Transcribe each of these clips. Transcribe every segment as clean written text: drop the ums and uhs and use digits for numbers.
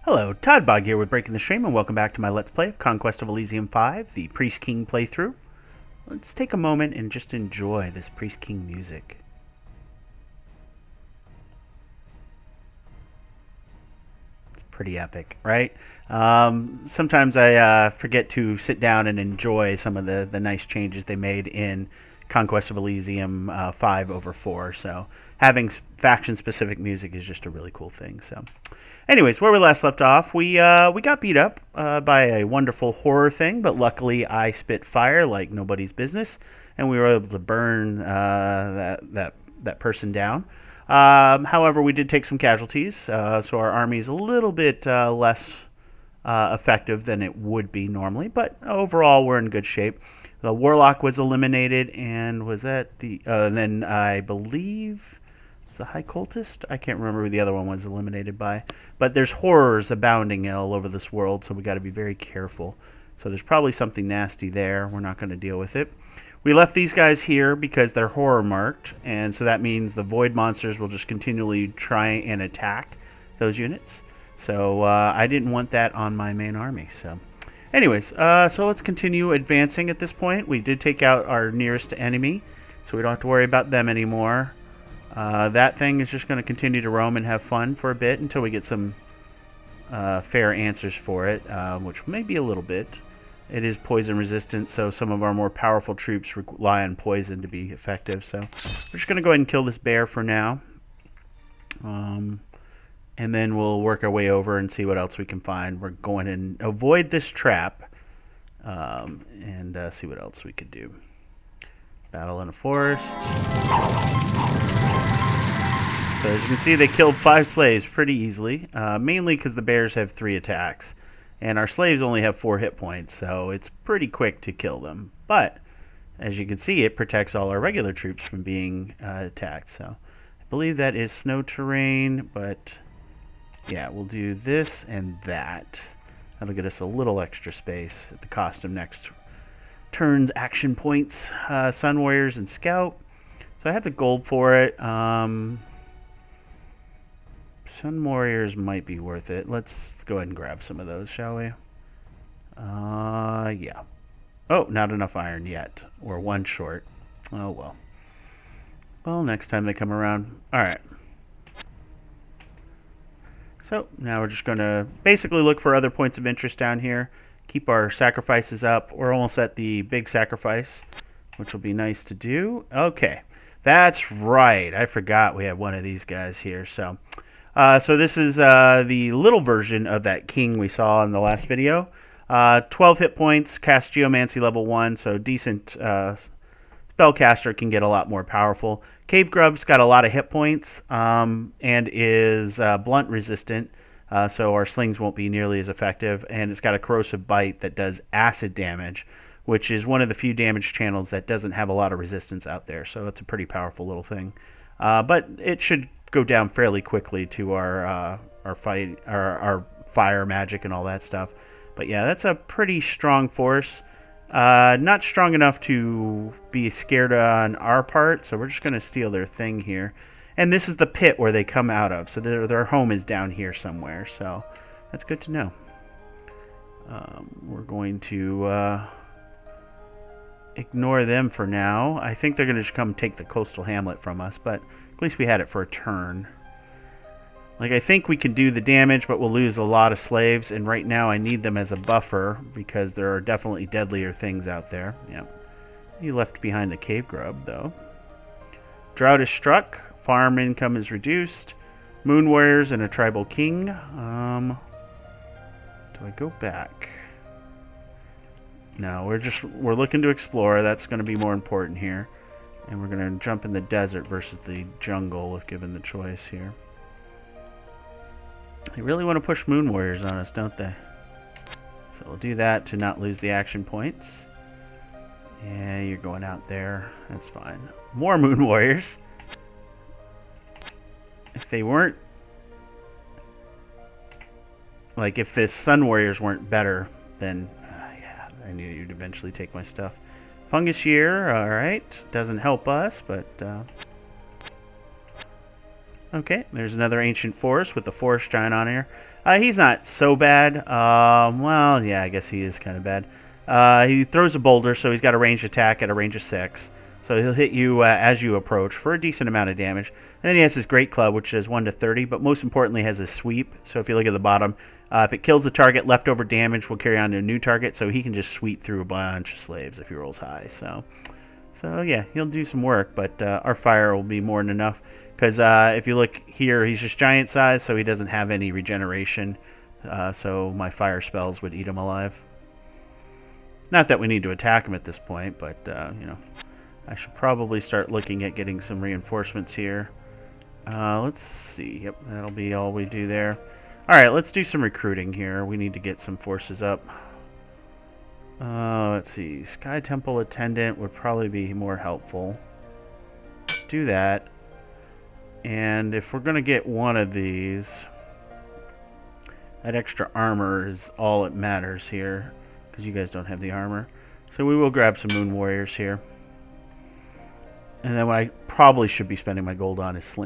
Hello, Toddbog here with Breaking the Stream, and welcome back to my Let's Play of Conquest of Elysium 5, the Priest King playthrough. Let's take a moment and just enjoy this Priest King music. It's pretty epic, right? Sometimes I forget to sit down and enjoy some of the nice changes they made in Conquest of Elysium 5 over 4, so having faction-specific music is just a really cool thing, so... Anyways, where we last left off, we got beat up by a wonderful horror thing, but luckily I spit fire like nobody's business, and we were able to burn that person down. However, we did take some casualties, so our army is a little bit less effective than it would be normally, but overall we're in good shape. The warlock was eliminated, and was that the? And then I believe. It's a high cultist? I can't remember who the other one was eliminated by. But there's horrors abounding all over this world, so we got to be very careful. So there's probably something nasty there. We're not going to deal with it. We left these guys here because they're horror marked, and so that means the void monsters will just continually try and attack those units. So I didn't want that on my main army. So anyways, so let's continue advancing at this point. We did take out our nearest enemy, so we don't have to worry about them anymore. That thing is just going to continue to roam and have fun for a bit until we get some fair answers for it, which may be a little bit. It is poison resistant, so some of our more powerful troops rely on poison to be effective. So we're just going to go ahead and kill this bear for now. And then we'll work our way over and see what else we can find. We're going to avoid this trap and see what else we could do. Battle in a forest. So as you can see, they killed 5 slaves pretty easily, mainly because the bears have 3 attacks. And our slaves only have 4 hit points, so it's pretty quick to kill them. But, as you can see, it protects all our regular troops from being attacked. So I believe that is snow terrain, but yeah, we'll do this and that. That'll get us a little extra space at the cost of next turn's action points. Sun Warriors and Scout. So I have the gold for it. Sun Warriors might be worth it. Let's go ahead and grab some of those, shall we? Yeah. Oh, not enough iron yet. We're 1 short. Oh, well. Well, next time they come around. Alright. So, now we're just going to basically look for other points of interest down here. Keep our sacrifices up. We're almost at the big sacrifice, which will be nice to do. Okay. That's right. I forgot we had one of these guys here, so... So this is the little version of that king we saw in the last video. 12 hit points, cast Geomancy level 1, so decent spellcaster, can get a lot more powerful. Cave Grub's got a lot of hit points and is blunt resistant, so our slings won't be nearly as effective. And it's got a corrosive bite that does acid damage, which is one of the few damage channels that doesn't have a lot of resistance out there. So it's a pretty powerful little thing. But it should go down fairly quickly to our fire magic and all that stuff. But yeah, that's a pretty strong force. Not strong enough to be scared on our part, so we're just going to steal their thing here. And this is the pit where they come out of, so their home is down here somewhere, so that's good to know. We're going to ignore them for now. I think they're going to just come take the coastal hamlet from us, but at least we had it for a turn. Like, I think we can do the damage, but we'll lose a lot of slaves, and right now I need them as a buffer because there are definitely deadlier things out there. Yep. You left behind the cave grub, though. Drought is struck. Farm income is reduced. Moon warriors and a tribal king. Do I go back? No, we're looking to explore. That's going to be more important here. And we're going to jump in the desert versus the jungle if given the choice here. They really want to push Moon Warriors on us, don't they? So we'll do that to not lose the action points. Yeah, you're going out there. That's fine. More Moon Warriors. If they weren't... Like, if the Sun Warriors weren't better, then... yeah, I knew you'd eventually take my stuff. Fungus Year, alright. Doesn't help us, but... Okay, there's another ancient forest with the forest giant on here. He's not so bad. Well, yeah, I guess he is kind of bad. He throws a boulder, so he's got a ranged attack at a range of 6. So he'll hit you as you approach for a decent amount of damage. And then he has his great club, which is 1 to 30, but most importantly has his sweep. So if you look at the bottom, if it kills the target, leftover damage will carry on to a new target, so he can just sweep through a bunch of slaves if he rolls high. So yeah, he'll do some work, but our fire will be more than enough. Because if you look here, he's just giant size, so he doesn't have any regeneration. So my fire spells would eat him alive. Not that we need to attack him at this point, but, you know, I should probably start looking at getting some reinforcements here. Let's see. Yep, that'll be all we do there. All right, let's do some recruiting here. We need to get some forces up. Let's see. Sky Temple Attendant would probably be more helpful. Let's do that. And if we're going to get one of these, that extra armor is all that matters here, because you guys don't have the armor. So we will grab some Moon Warriors here. And then what I probably should be spending my gold on is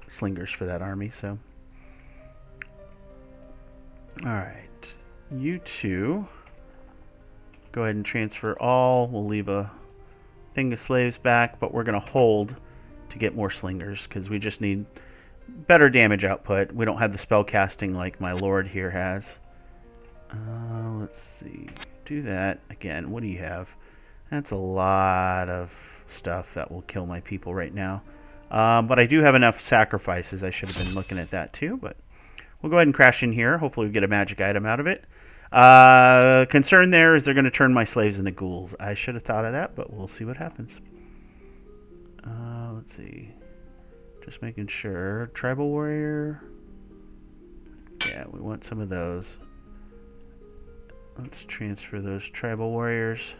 slingers for that army. So, alright. You two, go ahead and transfer all. We'll leave a thing of slaves back, but we're going to hold to get more slingers, because we just need better damage output. We don't have the spell casting like my lord here has. Let's see. Do that. Again, what do you have? That's a lot of stuff that will kill my people right now. But I do have enough sacrifices. I should have been looking at that too, but we'll go ahead and crash in here. Hopefully we get a magic item out of it. Concern there is they're going to turn my slaves into ghouls. I should have thought of that, but we'll see what happens. Let's see. Just making sure. Tribal warrior. Yeah, we want some of those. Let's transfer those tribal warriors.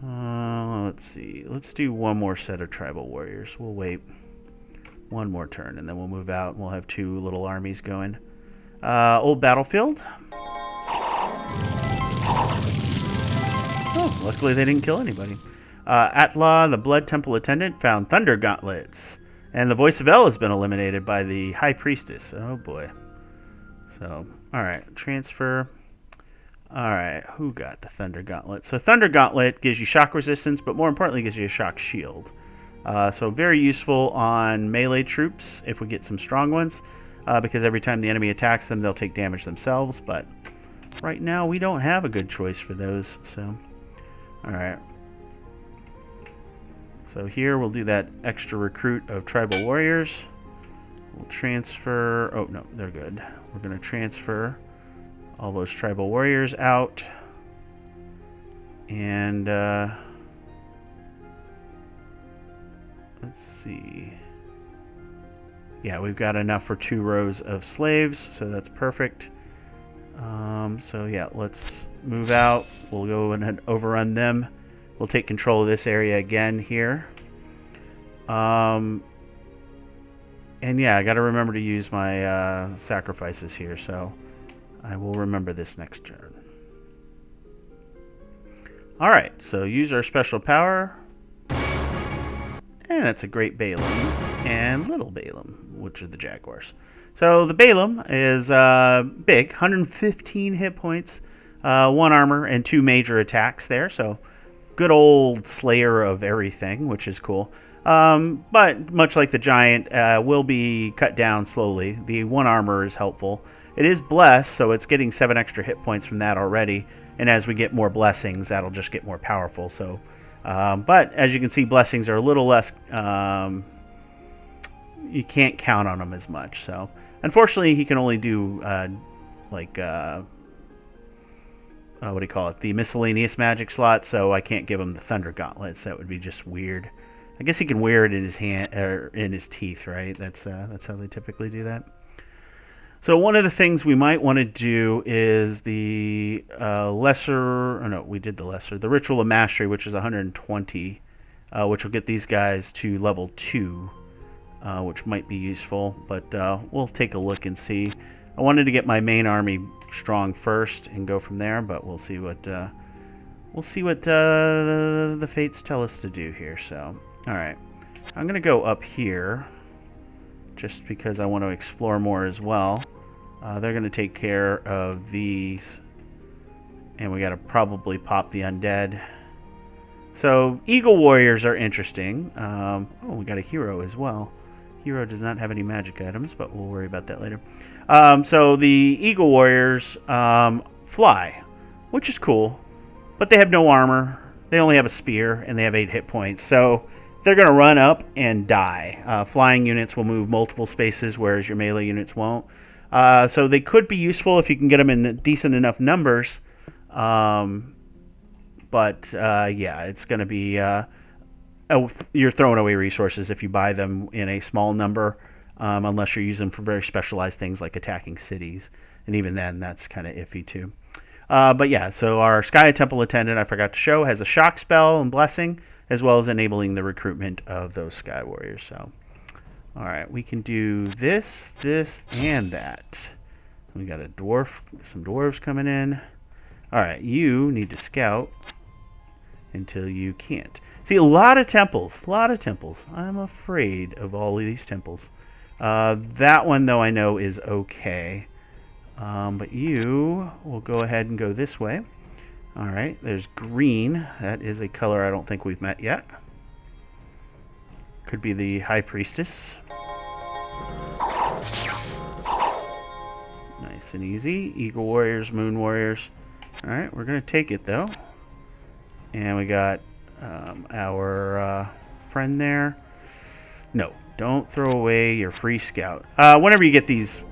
Let's see. Let's do one more set of tribal warriors. We'll wait one more turn, and then we'll move out. We'll have 2 little armies going. Old battlefield. Oh, luckily they didn't kill anybody. Atla, the Blood Temple Attendant, found Thunder Gauntlets. And the Voice of El has been eliminated by the High Priestess. Oh, boy. So, alright. Transfer. Alright, who got the Thunder Gauntlet? So, Thunder Gauntlet gives you shock resistance, but more importantly, gives you a shock shield. So, very useful on melee troops if we get some strong ones. Because every time the enemy attacks them, they'll take damage themselves. But right now, we don't have a good choice for those. So, alright. So here we'll do that extra recruit of tribal warriors. We'll transfer... Oh, no, they're good. We're going to transfer all those tribal warriors out. And let's see. Yeah, we've got enough for 2 rows of slaves, so that's perfect. So yeah, let's move out. We'll go and overrun them. We'll take control of this area again here. And yeah, I got to remember to use my sacrifices here, so I will remember this next turn. Alright, so use our special power. And that's a great Balaam and little Balaam, which are the Jaguars. So the Balaam is big, 115 hit points, 1 armor, and 2 major attacks there, so good old slayer of everything, which is cool. But much like the giant, will be cut down slowly. The 1 armor is helpful. It is blessed, so it's getting 7 extra hit points from that already. And as we get more blessings, that'll just get more powerful. So, but as you can see, blessings are a little less. You can't count on them as much. So, unfortunately, he can only do what do you call it? The miscellaneous magic slot, so I can't give him the Thunder Gauntlets. That would be just weird. I guess he can wear it in his hand or in his teeth, right? That's how they typically do that. So one of the things we might want to do is the lesser. Oh no, we did the lesser. The Ritual of Mastery, which is 120, which will get these guys to level 2, which might be useful. But we'll take a look and see. I wanted to get my main army strong first and go from there, but we'll see what the fates tell us to do here. So, all right, I'm gonna go up here just because I want to explore more as well. They're going to take care of these. And we got to probably pop the undead. So Eagle Warriors are interesting. Oh, we got a hero as well. Hero does not have any magic items, but we'll worry about that later. So the Eagle Warriors fly, which is cool. But they have no armor. They only have a spear, and they have 8 hit points. So they're going to run up and die. Flying units will move multiple spaces, whereas your melee units won't. So they could be useful if you can get them in decent enough numbers. But yeah, it's going to be you're throwing away resources if you buy them in a small number, unless you're using them for very specialized things like attacking cities. And even then, that's kind of iffy too. But yeah, so our Sky Temple Attendant, I forgot to show, has a shock spell and blessing, as well as enabling the recruitment of those Sky Warriors. So, all right, we can do this, and that. We got a dwarf, some dwarves coming in. All right, you need to scout until you can't. See, a lot of temples. I'm afraid of all of these temples. That one, though, I know is okay. But you will go ahead and go this way. All right, there's green. That is a color I don't think we've met yet. Could be the High Priestess. Nice and easy. Eagle Warriors, Moon Warriors. All right, we're going to take it, though. And we got our friend there. No, don't throw away your free scout. Whenever you get these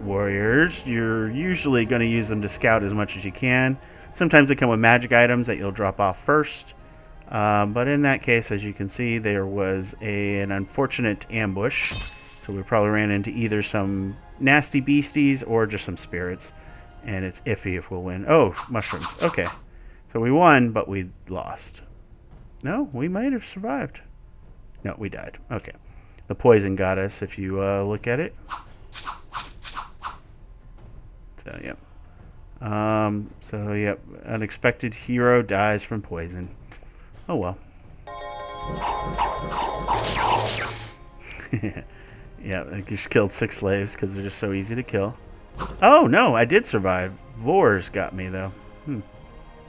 warriors, you're usually going to use them to scout as much as you can. Sometimes they come with magic items that you'll drop off first. But in that case, as you can see, there was an unfortunate ambush. So we probably ran into either some nasty beasties or just some spirits. And it's iffy if we'll win. Oh, mushrooms. Okay. So we won, but we lost. No, we might have survived. No, we died. Okay. The poison got us if you look at it. So, yep. Yep. Unexpected hero dies from poison. Oh, well. Yeah, I just killed 6 slaves because they're just so easy to kill. Oh, no, I did survive. Boars got me, though. Well,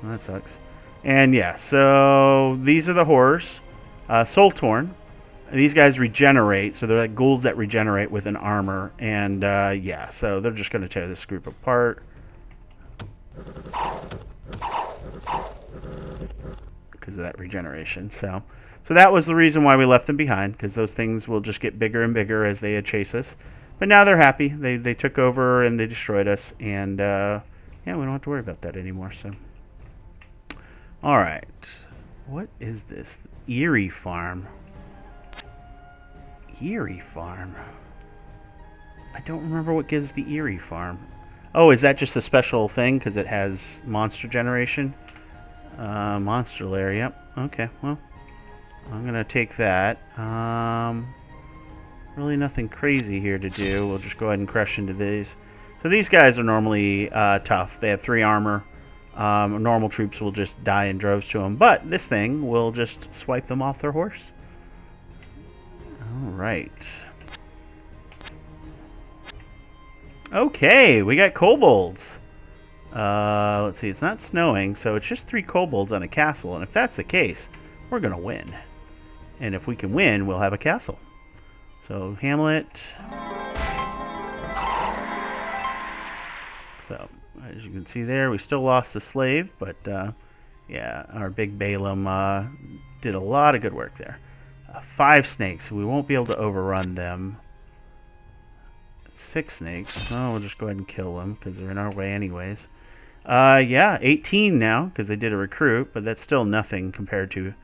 that sucks. And, yeah, so these are the horrors. Soul Torn. These guys regenerate, so they're like ghouls that regenerate with an armor. And, yeah, so they're just going to tear this group apart. Because of that regeneration. So that was the reason why we left them behind, because those things will just get bigger and bigger as they chase us. But now they're happy. They took over and they destroyed us. And, yeah, we don't have to worry about that anymore. So, all right. What is this? Eerie Farm. Eerie Farm. I don't remember what gives the Eerie Farm. Oh, is that just a special thing because it has monster generation? Monster lair, yep. Okay, well, I'm going to take that. Really nothing crazy here to do. We'll just go ahead and crush into these. So these guys are normally tough. They have 3 armor. Normal troops will just die in droves to them. But this thing will just swipe them off their horse. All right. Okay, we got kobolds. Let's see, it's not snowing, so it's just 3 kobolds on a castle. And if that's the case, we're going to win. And if we can win, we'll have a castle. So, Hamlet. So, as you can see there, we still lost a slave, but yeah, our big Balaam did a lot of good work there. 5 snakes, we won't be able to overrun them. 6 snakes, well, we'll just go ahead and kill them because they're in our way anyways. Yeah, 18 now because they did a recruit, but that's still nothing compared to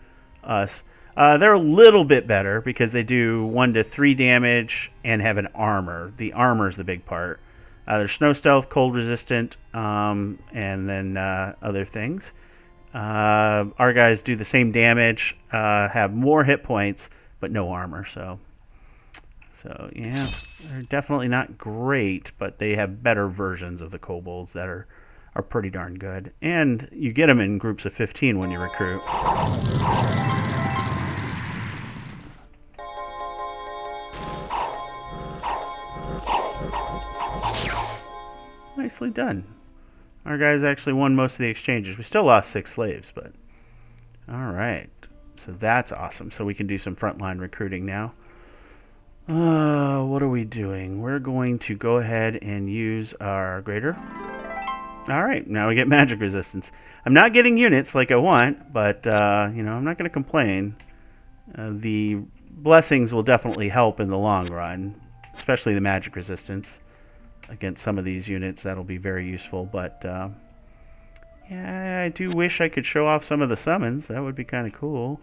us. They're a little bit better because they do 1 to 3 damage and have an armor. The armor is the big part. They're snow stealth, cold resistant, and then other things. Our guys do the same damage, have more hit points, but no armor. So yeah, they're definitely not great, but they have better versions of the kobolds that are pretty darn good. And you get them in groups of 15 when you recruit. Nicely done. Our guys actually won most of the exchanges. We still lost 6 slaves, but all right. So that's awesome. So we can do some frontline recruiting now. What are we doing? We're going to go ahead and use our grader. All right, now we get magic resistance. I'm not getting units like I want, but you know, I'm not going to complain. The blessings will definitely help in the long run, especially the magic resistance against some of these units. That'll be very useful, but yeah, I do wish I could show off some of the summons. That would be kind of cool.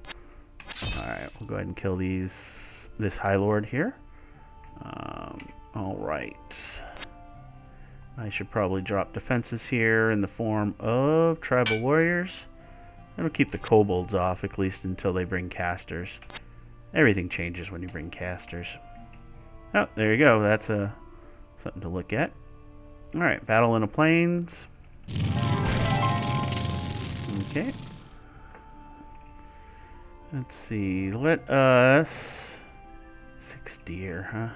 All right, we'll go ahead and kill this High Lord here. All right. I should probably drop defenses here in the form of tribal warriors. That'll keep the kobolds off, at least until they bring casters. Everything changes when you bring casters. Oh, there you go. That's something to look at. All right, battle in the plains. Okay. Let's see. Let us 6 deer, huh?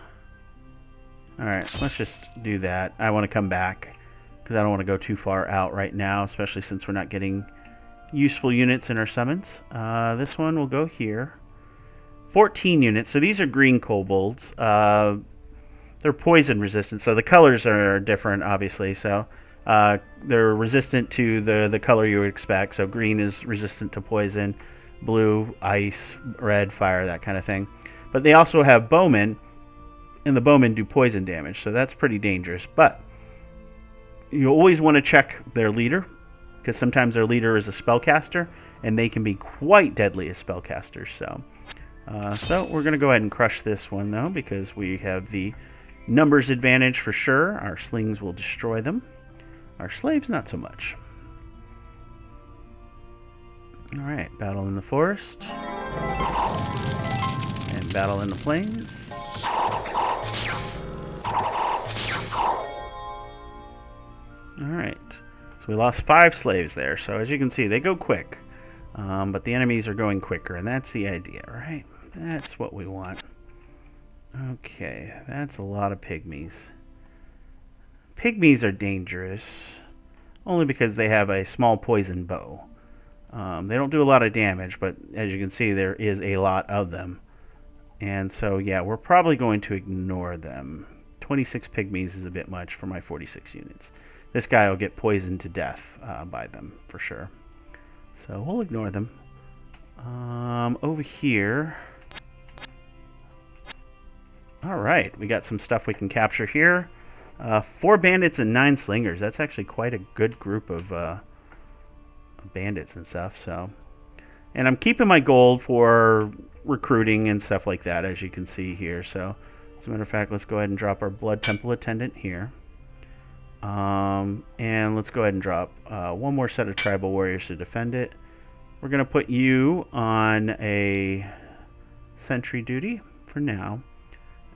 All right, let's just do that. I want to come back because I don't want to go too far out right now, especially since we're not getting useful units in our summons. This one will go here. 14 units. So these are green kobolds. They're poison resistant. So the colors are different, obviously. So they're resistant to the color you would expect. So green is resistant to poison, blue, ice, red, fire, that kind of thing. But they also have bowmen, and the bowmen do poison damage. So that's pretty dangerous. But you always want to check their leader, because sometimes their leader is a spellcaster, and they can be quite deadly as spellcasters. So we're going to go ahead and crush this one, though, because we have the numbers advantage for sure. Our slings will destroy them. Our slaves, not so much. All right, battle in the forest. And battle in the plains. All right. So we lost 5 slaves there. So as you can see, they go quick. But the enemies are going quicker, and that's the idea, right? That's what we want. Okay, that's a lot of pygmies. Pygmies are dangerous, only because they have a small poison bow. They don't do a lot of damage, but as you can see, there is a lot of them. And so, yeah, we're probably going to ignore them. 26 pygmies is a bit much for my 46 units. This guy will get poisoned to death by them, for sure. So we'll ignore them. Over here. All right, we got some stuff we can capture here. 4 bandits and 9 slingers. That's actually quite a good group of bandits and stuff. So, and I'm keeping my gold for recruiting and stuff like that, as you can see here. So, as a matter of fact, let's go ahead and drop our Blood Temple Attendant here. And let's go ahead and drop one more set of tribal warriors to defend it. We're going to put you on a sentry duty for now,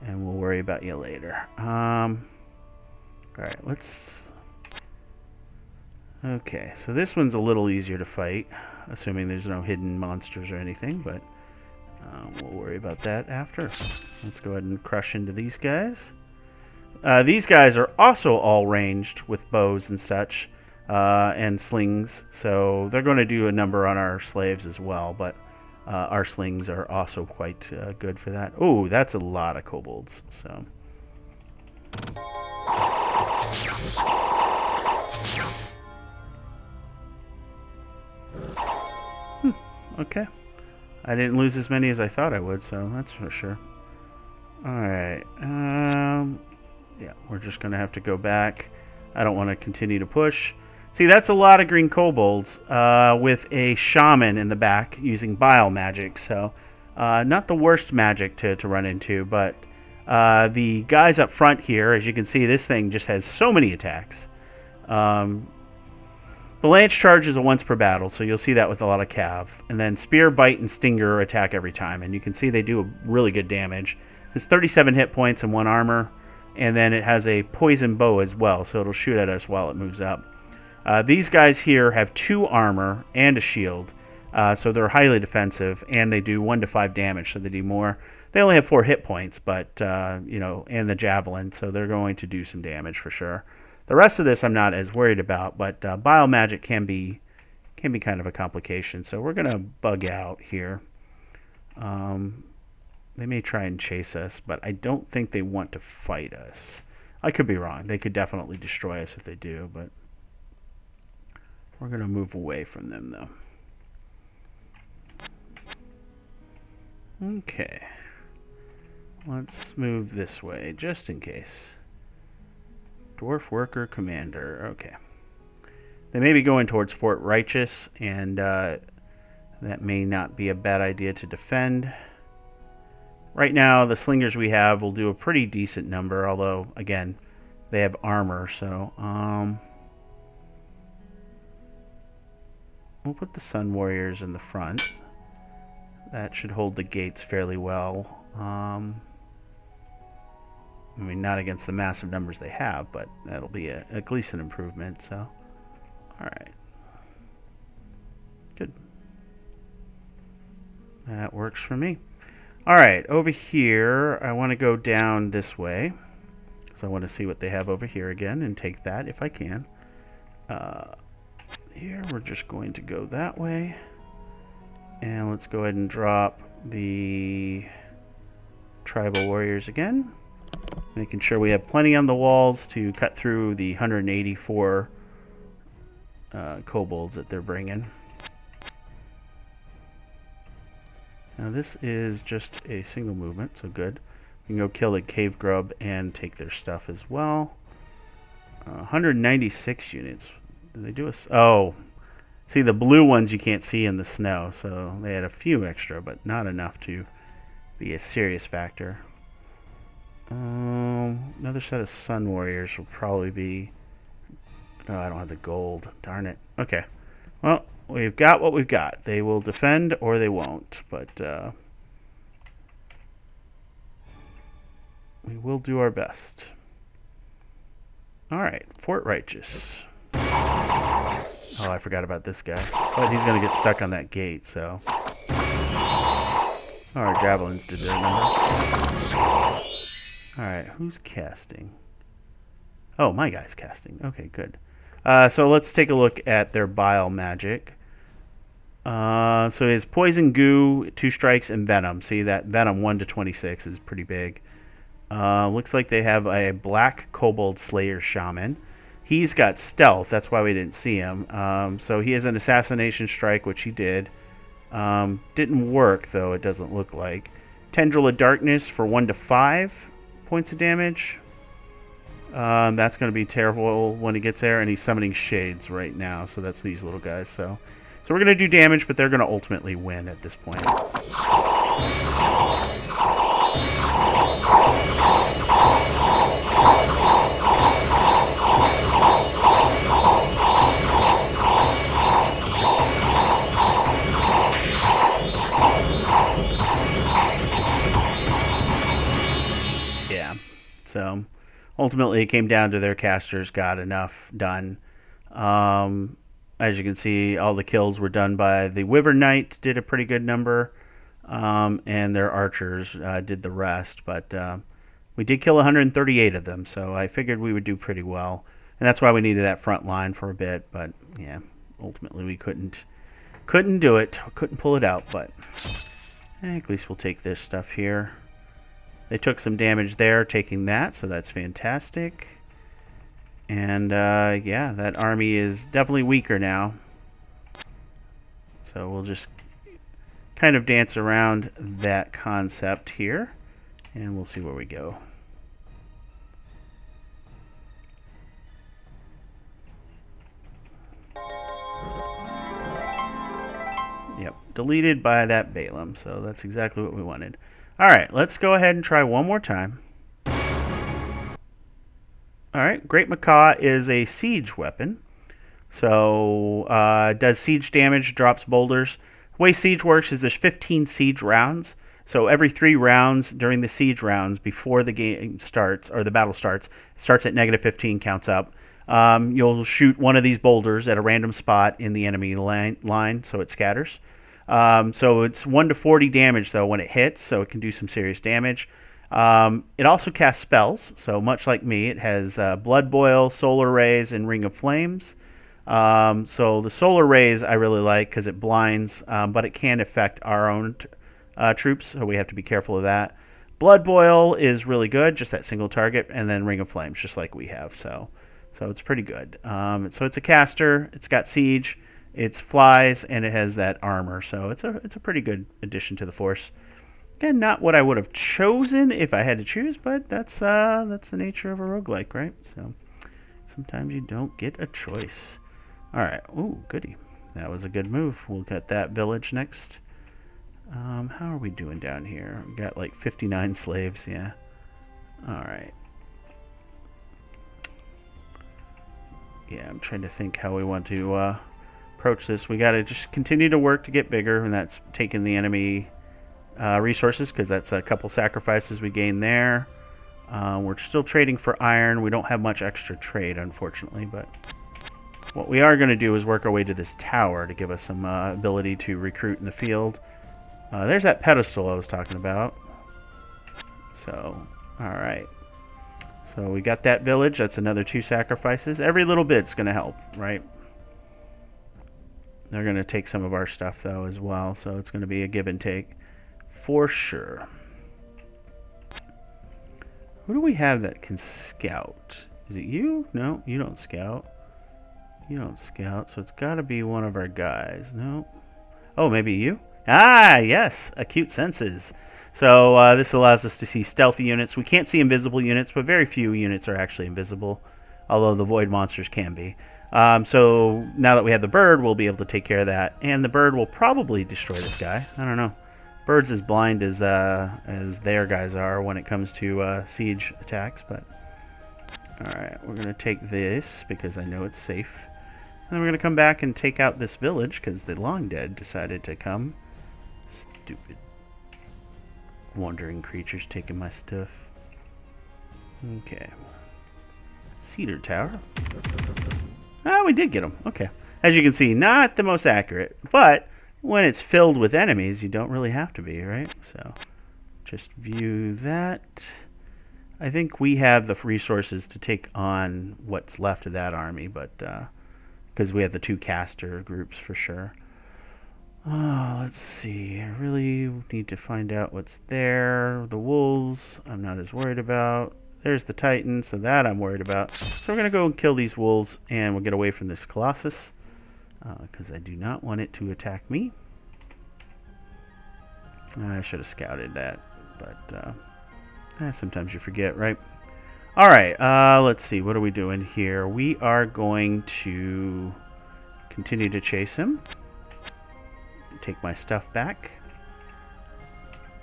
and we'll worry about you later. All right, let's... Okay, so this one's a little easier to fight, assuming there's no hidden monsters or anything, but we'll worry about that after. Let's go ahead and crush into these guys. These guys are also all ranged with bows and such, and slings, so they're going to do a number on our slaves as well, but our slings are also quite good for that. Oh, that's a lot of kobolds, so... Okay. I didn't lose as many as I thought I would, so that's for sure. Alright. Yeah, we're just going to have to go back. I don't want to continue to push. See, that's a lot of green kobolds with a shaman in the back using bile magic. So, not the worst magic to run into, but the guys up front here, as you can see, this thing just has so many attacks. The lance charge is a once per battle, so you'll see that with a lot of cav. And then spear, bite, and stinger attack every time. And you can see they do really good damage. It's 37 hit points and 1 armor. And then it has a poison bow as well, so it'll shoot at us while it moves up. These guys here have 2 armor and a shield. So they're highly defensive, and they do 1 to 5 damage, so they do more. They only have 4 hit points, but, you know, and the javelin, so they're going to do some damage for sure. The rest of this I'm not as worried about, but bile magic can be kind of a complication. So we're going to bug out here. They may try and chase us, but I don't think they want to fight us. I could be wrong. They could definitely destroy us if they do, but we're going to move away from them, though. Okay. Let's move this way, just in case. Dwarf Worker Commander. Okay. They may be going towards Fort Righteous, and that may not be a bad idea to defend. Right now, the slingers we have will do a pretty decent number, although, again, they have armor, so we'll put the Sun Warriors in the front. That should hold the gates fairly well. I mean, not against the massive numbers they have, but that'll be at least an improvement, so. Alright. Good. That works for me. Alright, over here, I want to go down this way. So I want to see what they have over here again and take that if I can. Here, we're just going to go that way. And let's go ahead and drop the tribal warriors again. Making sure we have plenty on the walls to cut through the 184 kobolds that they're bringing. Now this is just a single movement, so good. We can go kill the cave grub and take their stuff as well. 196 units. Did they do us? Oh, see the blue ones you can't see in the snow, so they had a few extra, but not enough to be a serious factor. Another set of Sun Warriors will probably be... Oh, I don't have the gold. Darn it. Okay. Well, we've got what we've got. They will defend or they won't, but we will do our best. Alright, Fort Righteous. Oh, I forgot about this guy. But he's going to get stuck on that gate, so... Oh, our javelins did their number. Alright, who's casting? Oh, my guy's casting. Okay, good. So let's take a look at their bile magic. So it's poison, goo, 2 strikes, and venom. See, that venom 1 to 26 is pretty big. Looks like they have a black kobold slayer shaman. He's got stealth. That's why we didn't see him. So he has an assassination strike, which he did. Didn't work, though, it doesn't look like. Tendril of Darkness for 1 to 5 points of damage. That's going to be terrible when he gets there, and he's summoning shades right now, so that's these little guys. So we're going to do damage, but they're going to ultimately win at this point. Yeah, so... Ultimately, it came down to their casters got enough done. As you can see, all the kills were done by the Wyvern Knight, did a pretty good number, and their archers did the rest. But we did kill 138 of them, so I figured we would do pretty well. And that's why we needed that front line for a bit. But yeah, ultimately we couldn't do it, couldn't pull it out. But at least we'll take this stuff here. They took some damage there, taking that, so that's fantastic. And, yeah, that army is definitely weaker now. So we'll just kind of dance around that concept here, and we'll see where we go. Yep, deleted by that Balaam, so that's exactly what we wanted. Alright, let's go ahead and try one more time. Alright, Great Macaw is a siege weapon. So, does siege damage, drops boulders. The way siege works is there's 15 siege rounds. So every 3 rounds during the siege rounds before the game starts, or the battle starts, it starts at -15, counts up. You'll shoot one of these boulders at a random spot in the enemy line so it scatters. So it's 1 to 40 damage, though, when it hits, so it can do some serious damage. It also casts spells, so much like me, it has Blood Boil, Solar Rays, and Ring of Flames. So the Solar Rays I really like because it blinds, but it can affect our own troops, so we have to be careful of that. Blood Boil is really good, just that single target, and then Ring of Flames, just like we have. So it's pretty good. So it's a caster. It's got Siege. It's flies, and it has that armor. So it's a pretty good addition to the force. Again, not what I would have chosen if I had to choose, but that's the nature of a roguelike, right? So sometimes you don't get a choice. All right. Ooh, goody. That was a good move. We'll get that village next. How are we doing down here? We got like 59 slaves, yeah. All right. Yeah, I'm trying to think how we want to approach this. We got to just continue to work to get bigger, and that's taking the enemy resources, because that's a couple sacrifices we gain there. We're still trading for iron. We don't have much extra trade, unfortunately, but what we are going to do is work our way to this tower to give us some ability to recruit in the field. There's that pedestal I was talking about. So, all right. So we got that village. That's another 2 sacrifices. Every little bit's going to help, right? They're going to take some of our stuff, though, as well. So it's going to be a give and take for sure. Who do we have that can scout? Is it you? No, you don't scout. You don't scout, so it's got to be one of our guys. No. Oh, maybe you? Ah, yes. Acute senses. So this allows us to see stealthy units. We can't see invisible units, but very few units are actually invisible, although the void monsters can be. So now that we have the bird, we'll be able to take care of that. And the bird will probably destroy this guy. I don't know. Bird's as blind as their guys are when it comes to siege attacks. But all right, we're going to take this because I know it's safe. And then we're going to come back and take out this village because the long dead decided to come. Stupid wandering creatures taking my stuff. Okay. Cedar Tower. Ah, we did get them. Okay. As you can see, not the most accurate, but when it's filled with enemies, you don't really have to be, right? So just view that. I think we have the resources to take on what's left of that army, but because we have the 2 caster groups for sure. Oh, let's see. I really need to find out what's there. The wolves, I'm not as worried about. There's the Titan, so that I'm worried about. So we're going to go and kill these wolves, and we'll get away from this Colossus, because I do not want it to attack me. I should have scouted that, but sometimes you forget, right? All right, let's see. What are we doing here? We are going to continue to chase him. Take my stuff back.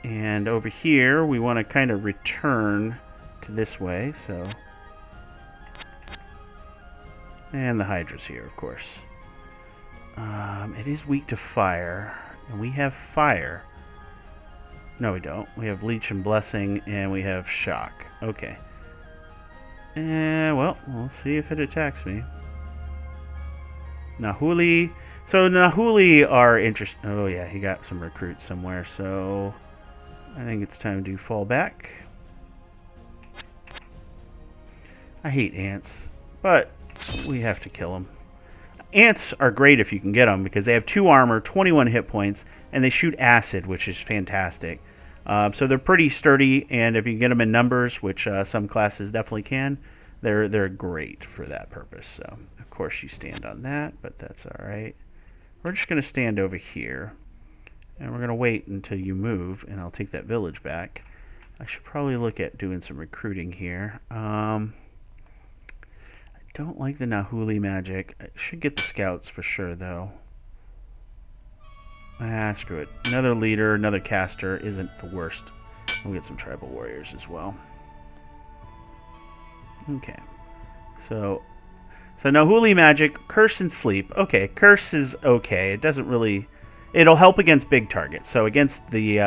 And over here, we want to kind of return to this way, so... And the Hydra's here, of course. It is weak to fire, and we have fire. No, we don't. We have Leech and Blessing, and we have Shock. Okay. Well, we'll see if it attacks me. Nahuli. So Nahuli are interesting. Oh, yeah, he got some recruits somewhere, so I think it's time to fall back. I hate ants, but we have to kill them. Ants are great if you can get them because they have 2 armor, 21 hit points, and they shoot acid, which is fantastic. So they're pretty sturdy, and if you get them in numbers, which some classes definitely can, they're great for that purpose. So of course you stand on that, but that's all right. We're just going to stand over here, and we're going to wait until you move, and I'll take that village back. I should probably look at doing some recruiting here. I don't like the Nahuli magic. I should get the scouts for sure, though. Screw it. Another leader, another caster isn't the worst. We'll get some tribal warriors as well. Okay. So Nahuli magic, curse and sleep. Okay, curse is okay. It doesn't really... It'll help against big targets. So against the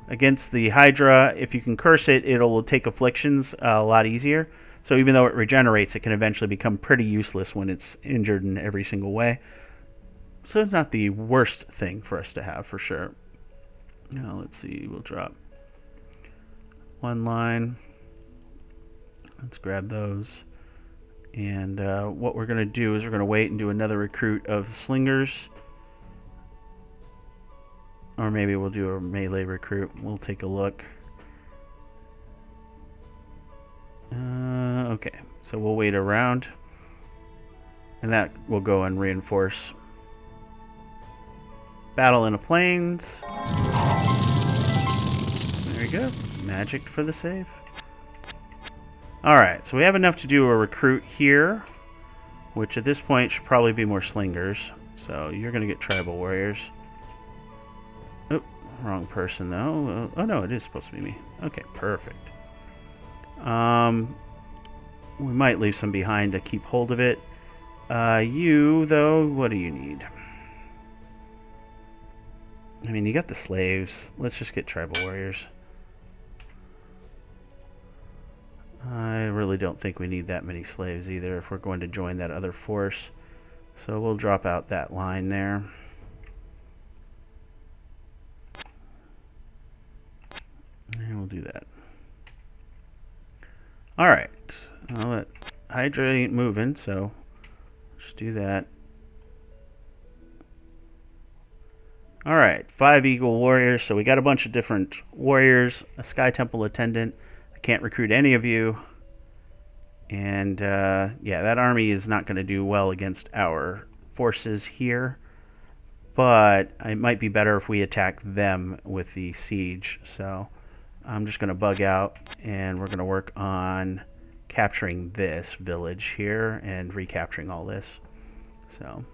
Hydra, if you can curse it, it'll take afflictions a lot easier. So even though it regenerates, it can eventually become pretty useless when it's injured in every single way. So it's not the worst thing for us to have, for sure. Now, let's see. We'll drop one line. Let's grab those. And what we're going to do is we're going to wait and do another recruit of slingers. Or maybe we'll do a melee recruit. We'll take a look. Okay, so we'll wait around. And that will go and reinforce. Battle in the plains. There we go. Magic for the save. Alright, so we have enough to do a recruit here, which at this point should probably be more slingers. So you're going to get tribal warriors. Oh, wrong person though. Oh no, it is supposed to be me. Okay, perfect. We might leave some behind to keep hold of it. You, though, what do you need? I mean, you got the slaves. Let's just get tribal warriors. I really don't think we need that many slaves either if we're going to join that other force. So we'll drop out that line there. And we'll do that. Alright. Well, that Hydra ain't moving, so just do that. Alright, 5 Eagle Warriors. So we got a bunch of different warriors. A Sky Temple Attendant. I can't recruit any of you. And, yeah, that army is not going to do well against our forces here. But it might be better if we attack them with the siege. So I'm just going to bug out, and we're going to work on capturing this village here and recapturing all this. So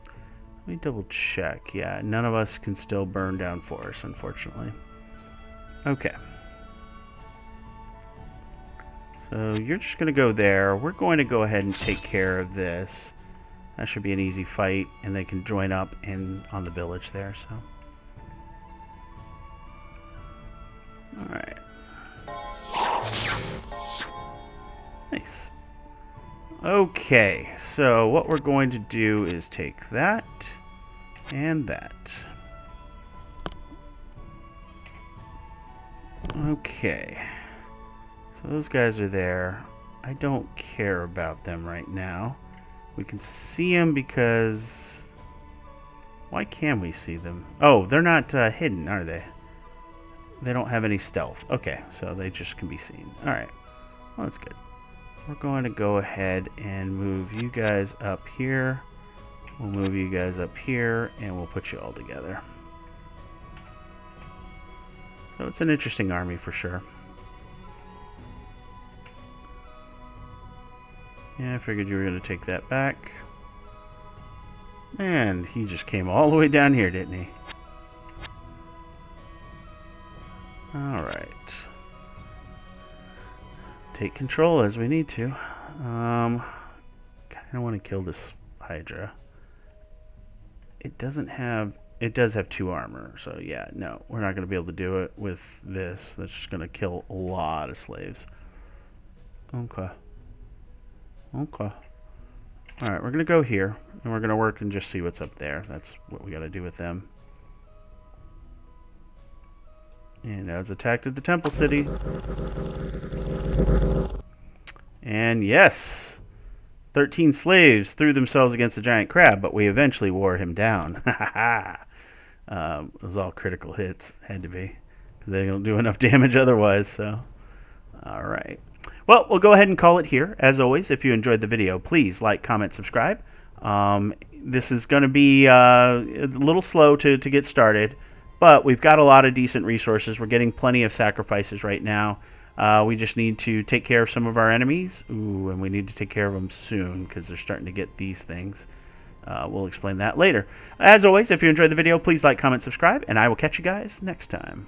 let me double check. Yeah, none of us can still burn down forests, unfortunately. Okay. So you're just going to go there. We're going to go ahead and take care of this. That should be an easy fight, and they can join up on the village there. So, all right. Nice. Okay, so what we're going to do is take that and that. Okay. So those guys are there. I don't care about them right now. We can see them because... Why can we see them? Oh, they're not hidden, are they? They don't have any stealth. Okay, so they just can be seen. Alright. Well, that's good. We're going to go ahead and move you guys up here. We'll move you guys up here, and we'll put you all together. So it's an interesting army for sure. Yeah, I figured you were going to take that back. And he just came all the way down here, didn't he? Alright. Take control as we need to. Kind of want to kill this Hydra. It doesn't have... It does have 2 armor, so yeah, no. We're not going to be able to do it with this. That's just going to kill a lot of slaves. Okay. Okay. Alright, we're going to go here, and we're going to work and just see what's up there. That's what we got to do with them. And now it's attacked at the Temple City. And yes! 13 slaves threw themselves against the giant crab, but we eventually wore him down. It was all critical hits. Had to be. Because they don't do enough damage otherwise, so... Alright. Well, we'll go ahead and call it here. As always, if you enjoyed the video, please like, comment, subscribe. This is going to be a little slow to get started, but we've got a lot of decent resources. We're getting plenty of sacrifices right now. We just need to take care of some of our enemies. Ooh, and we need to take care of them soon because they're starting to get these things. We'll explain that later. As always, if you enjoyed the video, please like, comment, subscribe, and I will catch you guys next time.